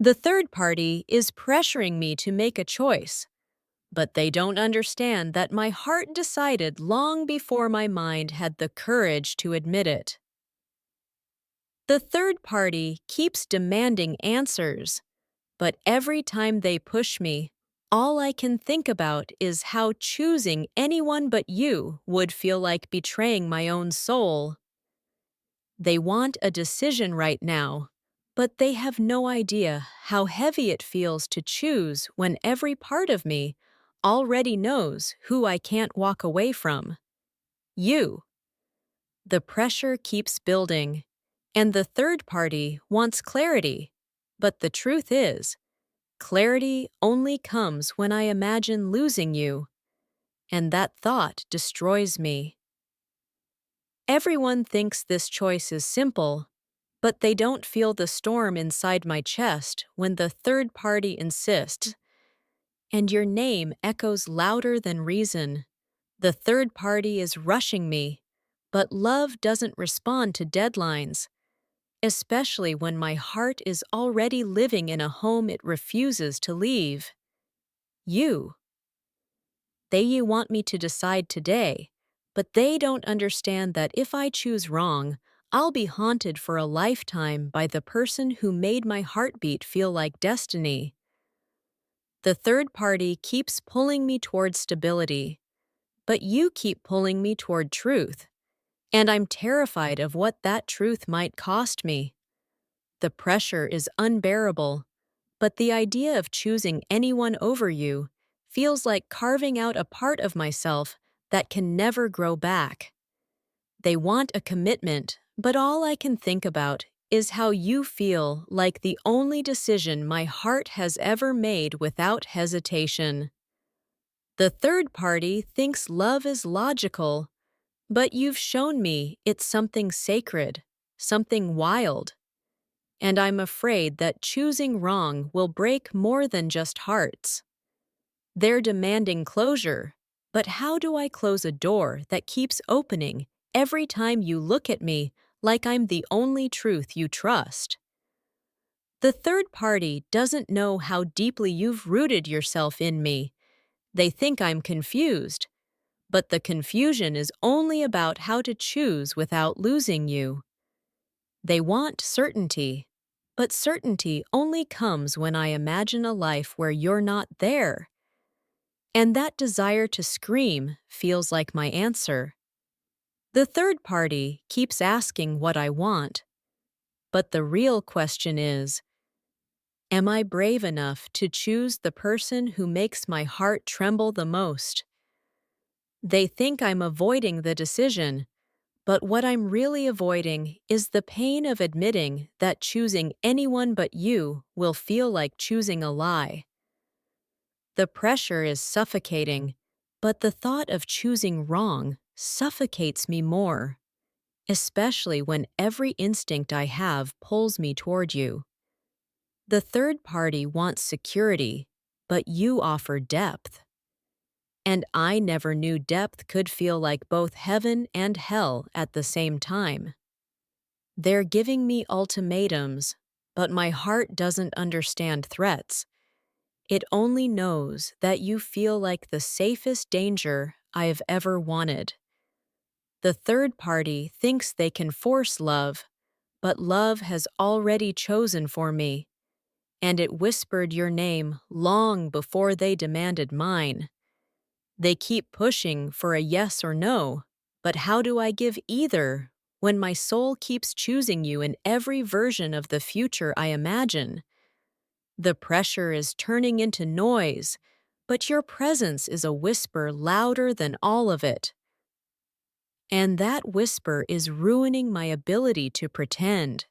The third party is pressuring me to make a choice, but they don't understand that my heart decided long before my mind had the courage to admit it. The third party keeps demanding answers, but every time they push me, all I can think about is how choosing anyone but you would feel like betraying my own soul. They want a decision right now, but they have no idea how heavy it feels to choose when every part of me already knows who I can't walk away from. You. The pressure keeps building, and the third party wants clarity. But the truth is, clarity only comes when I imagine losing you, and that thought destroys me. Everyone thinks this choice is simple, but they don't feel the storm inside my chest when the third party insists, and your name echoes louder than reason. The third party is rushing me, but love doesn't respond to deadlines, especially when my heart is already living in a home it refuses to leave. You. They want me to decide today, but they don't understand that if I choose wrong, I'll be haunted for a lifetime by the person who made my heartbeat feel like destiny. The third party keeps pulling me toward stability, but you keep pulling me toward truth, and I'm terrified of what that truth might cost me. The pressure is unbearable, but the idea of choosing anyone over you feels like carving out a part of myself that can never grow back. They want a commitment, but all I can think about is how you feel like the only decision my heart has ever made without hesitation. The third party thinks love is logical, but you've shown me it's something sacred, something wild. And I'm afraid that choosing wrong will break more than just hearts. They're demanding closure, but how do I close a door that keeps opening every time you look at me like I'm the only truth you trust? The third party doesn't know how deeply you've rooted yourself in me. They think I'm confused, but the confusion is only about how to choose without losing you. They want certainty, but certainty only comes when I imagine a life where you're not there. And that desire to scream feels like my answer. The third party keeps asking what I want, but the real question is, am I brave enough to choose the person who makes my heart tremble the most? They think I'm avoiding the decision, but what I'm really avoiding is the pain of admitting that choosing anyone but you will feel like choosing a lie. The pressure is suffocating, but the thought of choosing wrong suffocates me more, especially when every instinct I have pulls me toward you. The third party wants security, but you offer depth. And I never knew depth could feel like both heaven and hell at the same time. They're giving me ultimatums, but my heart doesn't understand threats. It only knows that you feel like the safest danger I have ever wanted. The third party thinks they can force love, but love has already chosen for me, and it whispered your name long before they demanded mine. They keep pushing for a yes or no, but how do I give either when my soul keeps choosing you in every version of the future I imagine? The pressure is turning into noise, but your presence is a whisper louder than all of it. And that whisper is ruining my ability to pretend.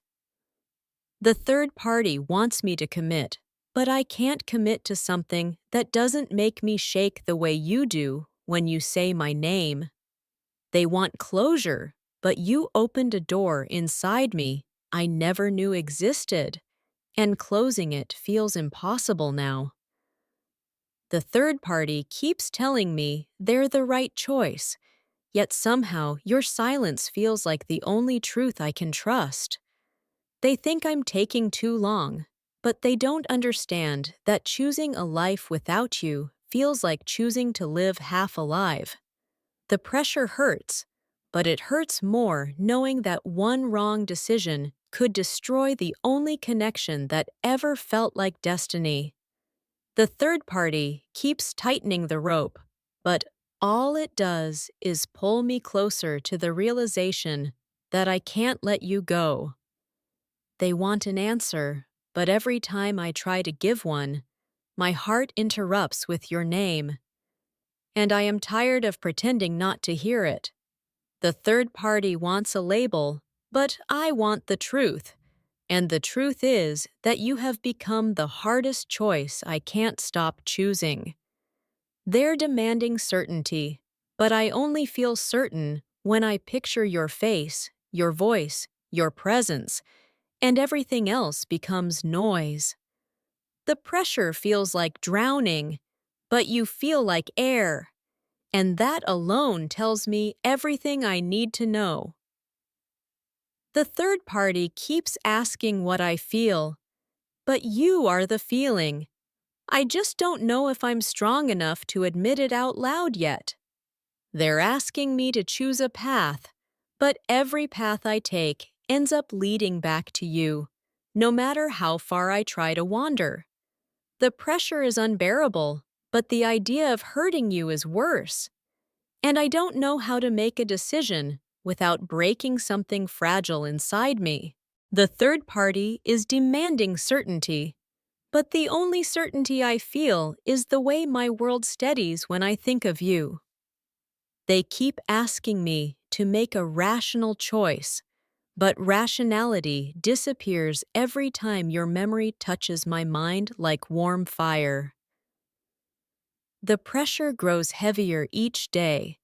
The third party wants me to commit, but I can't commit to something that doesn't make me shake the way you do when you say my name. They want closure, but you opened a door inside me I never knew existed, and closing it feels impossible now. The third party keeps telling me they're the right choice, yet somehow your silence feels like the only truth I can trust. They think I'm taking too long, But they don't understand that choosing a life without you feels like choosing to live half alive. The pressure hurts, but it hurts more knowing that one wrong decision could destroy the only connection that ever felt like destiny. The third party keeps tightening the rope, but all it does is pull me closer to the realization that I can't let you go. They want an answer, but every time I try to give one, my heart interrupts with your name, and I am tired of pretending not to hear it. The third party wants a label, but I want the truth. And the truth is that you have become the hardest choice I can't stop choosing. They're demanding certainty, but I only feel certain when I picture your face, your voice, your presence, and everything else becomes noise. The pressure feels like drowning, but you feel like air, and that alone tells me everything I need to know. The third party keeps asking what I feel, but you are the feeling. I just don't know if I'm strong enough to admit it out loud yet. They're asking me to choose a path, but every path I take ends up leading back to you, no matter how far I try to wander. The pressure is unbearable, but the idea of hurting you is worse. And I don't know how to make a decision without breaking something fragile inside me. The third party is demanding certainty, but the only certainty I feel is the way my world steadies when I think of you. They keep asking me to make a rational choice, but rationality disappears every time your memory touches my mind like warm fire. The pressure grows heavier each day,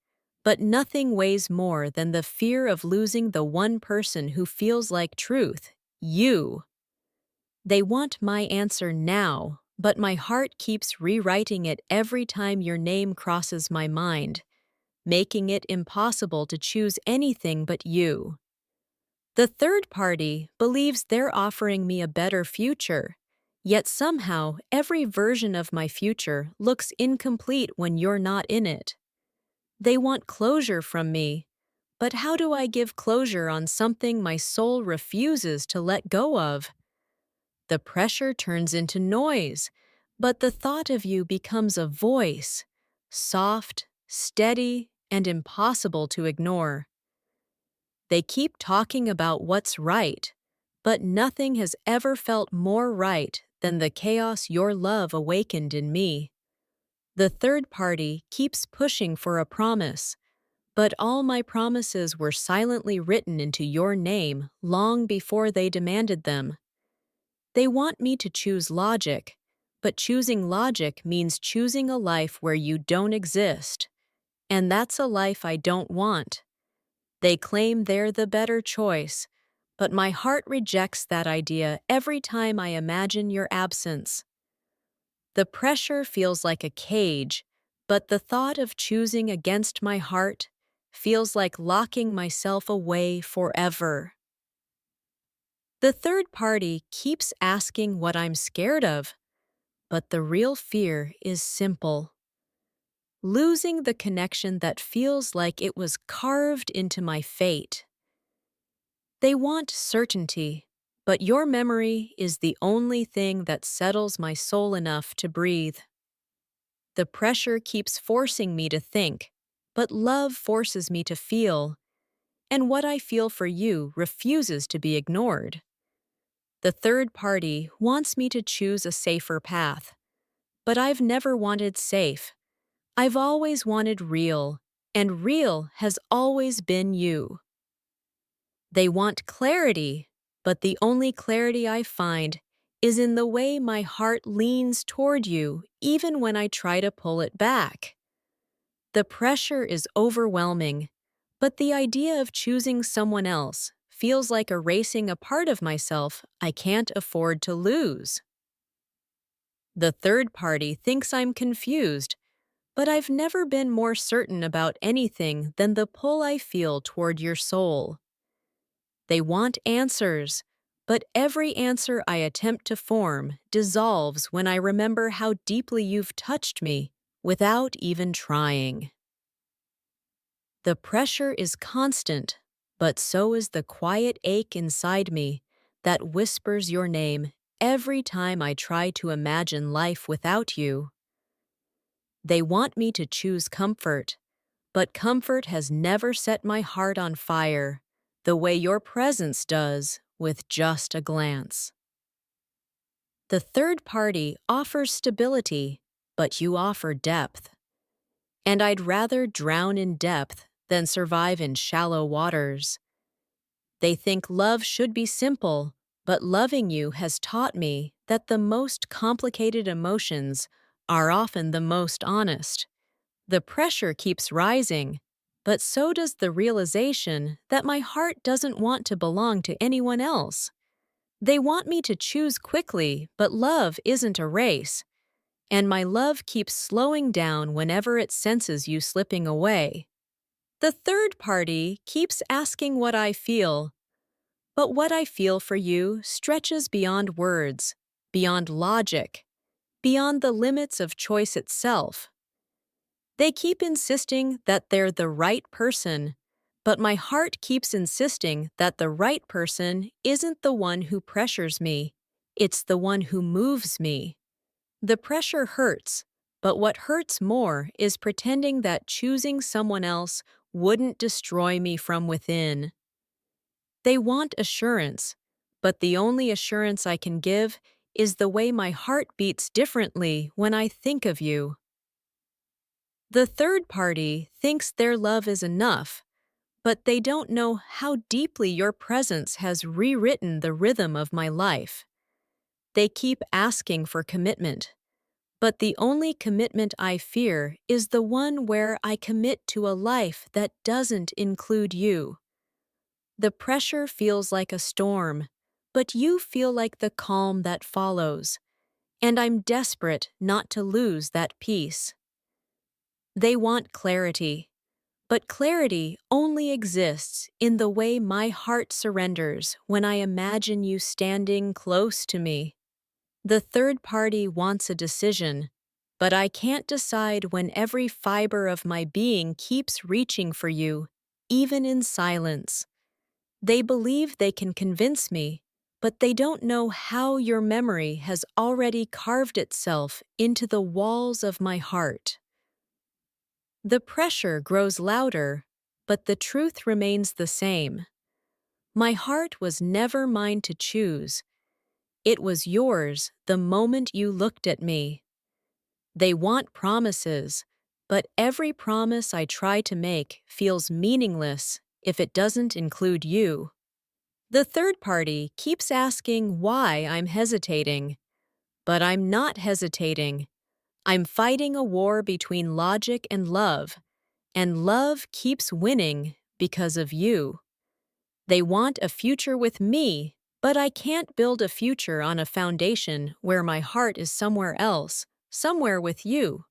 but nothing weighs more than the fear of losing the one person who feels like truth, you. They want my answer now, but my heart keeps rewriting it every time your name crosses my mind, making it impossible to choose anything but you. The third party believes they're offering me a better future, yet somehow every version of my future looks incomplete when you're not in it. They want closure from me, but how do I give closure on something my soul refuses to let go of? The pressure turns into noise, but the thought of you becomes a voice, soft, steady, and impossible to ignore. They keep talking about what's right, but nothing has ever felt more right than the chaos your love awakened in me. The third party keeps pushing for a promise, but all my promises were silently written into your name long before they demanded them. They want me to choose logic, but choosing logic means choosing a life where you don't exist, and that's a life I don't want. They claim they're the better choice, but my heart rejects that idea every time I imagine your absence. The pressure feels like a cage, but the thought of choosing against my heart feels like locking myself away forever. The third party keeps asking what I'm scared of, but the real fear is simple. Losing the connection that feels like it was carved into my fate. They want certainty, but your memory is the only thing that settles my soul enough to breathe. The pressure keeps forcing me to think, but love forces me to feel, and what I feel for you refuses to be ignored. The third party wants me to choose a safer path, but I've never wanted safe. I've always wanted real, and real has always been you. They want clarity, but the only clarity I find is in the way my heart leans toward you even when I try to pull it back. The pressure is overwhelming, but the idea of choosing someone else feels like erasing a part of myself I can't afford to lose. The third party thinks I'm confused, but I've never been more certain about anything than the pull I feel toward your soul. They want answers, But every answer I attempt to form dissolves when I remember how deeply you've touched me without even trying. The pressure is constant, but so is the quiet ache inside me that whispers your name every time I try to imagine life without you. They want me to choose comfort, but comfort has never set my heart on fire the way your presence does with just a glance. The third party offers stability, but you offer depth. And I'd rather drown in depth than survive in shallow waters. They think love should be simple, but loving you has taught me that the most complicated emotions are often the most honest. The pressure keeps rising, but so does the realization that my heart doesn't want to belong to anyone else. They want me to choose quickly, but love isn't a race, and my love keeps slowing down whenever it senses you slipping away. The third party keeps asking what I feel, but what I feel for you stretches beyond words, beyond logic, beyond the limits of choice itself. They keep insisting that they're the right person, but my heart keeps insisting that the right person isn't the one who pressures me, it's the one who moves me. The pressure hurts, but what hurts more is pretending that choosing someone else wouldn't destroy me from within. They want assurance, but the only assurance I can give is the way my heart beats differently when I think of you. The third party thinks their love is enough, but they don't know how deeply your presence has rewritten the rhythm of my life. They keep asking for commitment, but the only commitment I fear is the one where I commit to a life that doesn't include you. The pressure feels like a storm, but you feel like the calm that follows, and I'm desperate not to lose that peace. They want clarity, but clarity only exists in the way my heart surrenders when I imagine you standing close to me. The third party wants a decision, but I can't decide when every fiber of my being keeps reaching for you, even in silence. They believe they can convince me, but they don't know how your memory has already carved itself into the walls of my heart. The pressure grows louder, but the truth remains the same. My heart was never mine to choose. It was yours the moment you looked at me. They want promises, but every promise I try to make feels meaningless if it doesn't include you. The third party keeps asking why I'm hesitating, but I'm not hesitating. I'm fighting a war between logic and love keeps winning because of you. They want a future with me, but I can't build a future on a foundation where my heart is somewhere else, somewhere with you.